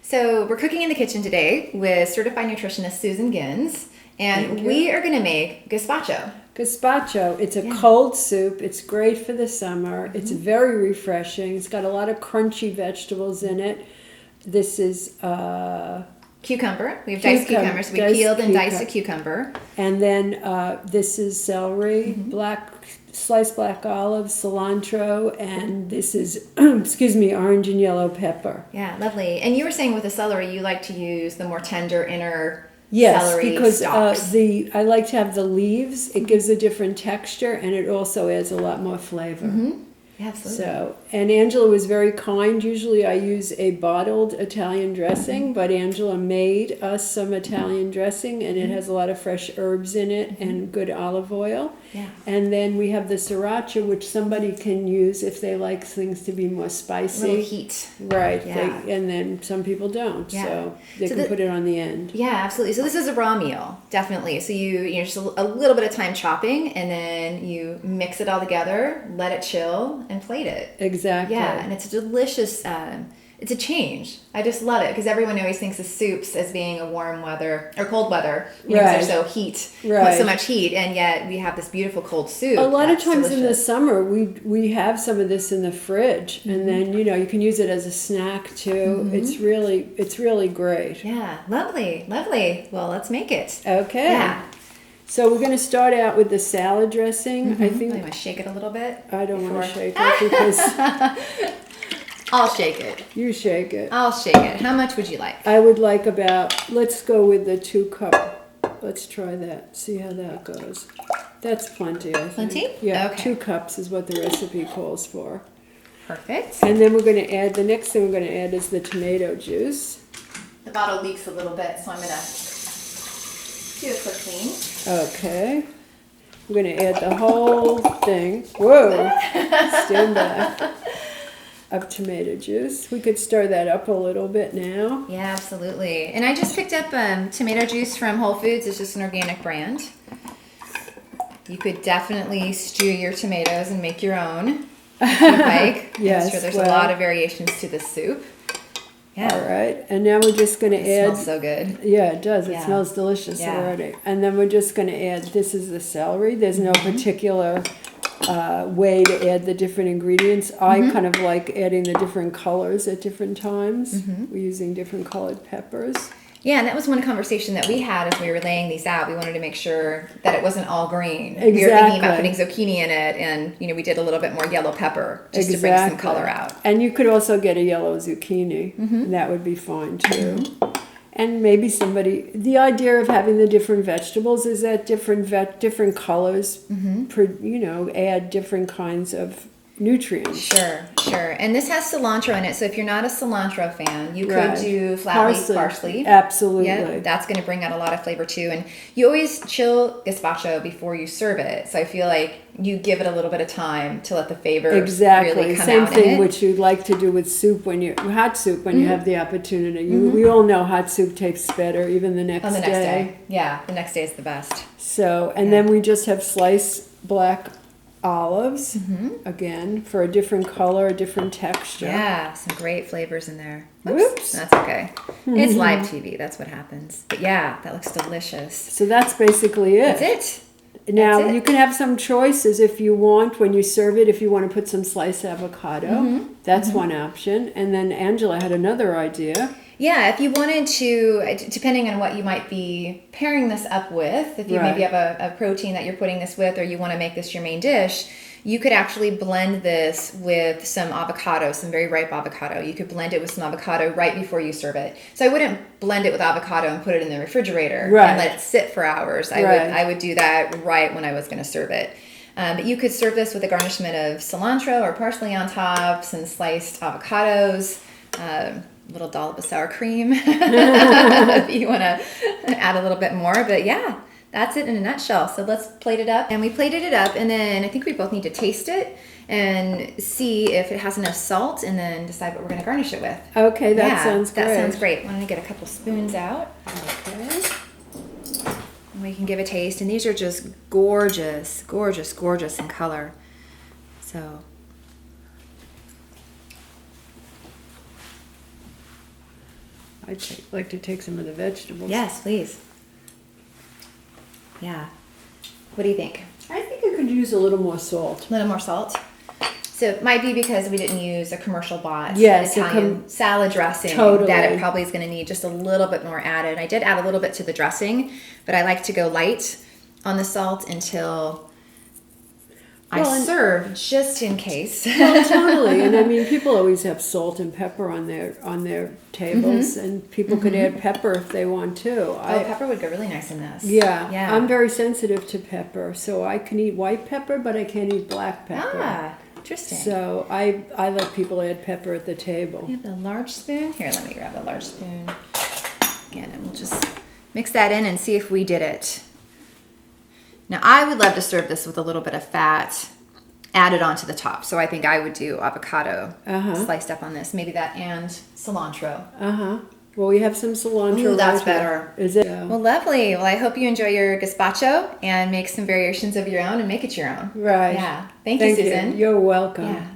So we're cooking in the kitchen today with certified nutritionist Susan Gins, and we are going to make gazpacho. Gazpacho, it's a cold soup. It's great for the summer. It's very refreshing. It's got a lot of crunchy vegetables in it. This is cucumber. We have diced cucumbers. We peeled and diced a cucumber. And then this is celery, sliced black olives, cilantro, and this is, orange and yellow pepper. Yeah, lovely. And you were saying with the celery, you like to use the more tender inner celery because stalks. I like to have the leaves. It gives a different texture, and it also adds a lot more flavor. Yeah, absolutely. So, and Angela was very kind. Usually I use a bottled Italian dressing, but Angela made us some Italian dressing, and it has a lot of fresh herbs in it and good olive oil. Yeah. And then we have the sriracha, which somebody can use if they like things to be more spicy. A little heat. Right. Yeah. And then some people don't, so they can put it on the end. Yeah, absolutely. So this is a raw meal, definitely. So you just a little bit of time chopping, and then you mix it all together, let it chill, and plate it. Exactly. Yeah, and it's a delicious, it's a change. I just love it because everyone always thinks of soups as being a warm weather or cold weather because they're so much heat, and yet we have this beautiful cold soup. A lot of times in the summer we have some of this in the fridge, and then you can use it as a snack too. It's really great. Yeah, lovely. Well, let's make it. Okay. Yeah. So we're going to start out with the salad dressing. I think I want to shake it a little bit. I don't want to shake it because I'll shake it. You shake it. I'll shake it. How much would you like? I would like let's go with the 2 cup. Let's try that. See how that goes. That's plenty, I think. Plenty? Yeah, okay. 2 cups is what the recipe calls for. Perfect. And then we're going to add, the next thing we're going to add is the tomato juice. The bottle leaks a little bit, so I'm going to do a quick clean. Okay. We're going to add the whole thing. Whoa. Stand back. Of tomato juice. We could stir that up a little bit now. Yeah, absolutely. And I just picked up tomato juice from Whole Foods. It's just an organic brand. You could definitely stew your tomatoes and make your own if you like. Yes. I'm sure there's a lot of variations to this soup. Yeah. All right. And now we're just going to add... It smells so good. Yeah, it does. It smells delicious already. And then we're just going to add... This is the celery. There's no particular way to add the different ingredients. I kind of like adding the different colors at different times. We're using different colored peppers. Yeah, and that was one conversation that we had as we were laying these out. We wanted to make sure that it wasn't all green. Exactly. We were thinking about putting zucchini in it, and we did a little bit more yellow pepper just to bring some color out. And you could also get a yellow zucchini. That would be fine too. And maybe the idea of having the different vegetables is that different colors, add different kinds of nutrients. Sure. And this has cilantro in it, so if you're not a cilantro fan, you could do flat leaf parsley. Absolutely. Yeah, that's going to bring out a lot of flavor too. And you always chill gazpacho before you serve it, so I feel like you give it a little bit of time to let the flavor really come Same out thing, in it. which you'd like to do with hot soup when you have the opportunity. We all know hot soup tastes better even the next day. Yeah, the next day is the best. So, and then we just have sliced black olives, again, for a different color, a different texture. Yeah, some great flavors in there. Oops. That's okay. It's live TV, that's what happens. But yeah, that looks delicious. So that's basically it. That's it. Now, you can have some choices if you want, when you serve it, if you want to put some sliced avocado. That's one option. And then Angela had another idea. Yeah, if you wanted to, depending on what you might be pairing this up with, if you maybe have a protein that you're putting this with, or you want to make this your main dish, you could actually blend this with some avocado, some very ripe avocado. You could blend it with some avocado right before you serve it. So I wouldn't blend it with avocado and put it in the refrigerator and let it sit for hours. I would do that right when I was going to serve it. But you could serve this with a garnishment of cilantro or parsley on top, some sliced avocados, little dollop of sour cream if you want to add a little bit more. But yeah, that's it in a nutshell. So let's plate it up. And we plated it up, and then I think we both need to taste it and see if it has enough salt, and then decide what we're going to garnish it with. Okay, that sounds great. That sounds great. I'm going to get a couple spoons out. Okay. And we can give a taste. And these are just gorgeous, gorgeous, gorgeous in color. So... like to take some of the vegetables. Yes, please. Yeah. What do you think? I think I could use a little more salt. A little more salt. So it might be because we didn't use a commercial bought Yes, Italian salad dressing Totally. that it probably is going to need just a little bit more added. I did add a little bit to the dressing, but I like to go light on the salt until I serve, just in case. Well, totally. And I mean, people always have salt and pepper on their tables, and people could add pepper if they want to. Pepper would go really nice in this. Yeah, I'm very sensitive to pepper, so I can eat white pepper, but I can't eat black pepper. Ah, interesting. So I let people add pepper at the table. You have the large spoon? Here, let me grab the large spoon. Again, and we'll just mix that in and see if we did it. Now, I would love to serve this with a little bit of fat added onto the top. So I think I would do avocado sliced up on this. Maybe that and cilantro. Well, we have some cilantro. Ooh, that's right better. Here. Is it? Yeah. Well, lovely. Well, I hope you enjoy your gazpacho and make some variations of your own and make it your own. Right. Yeah. Thank you, Susan. You're welcome. Yeah.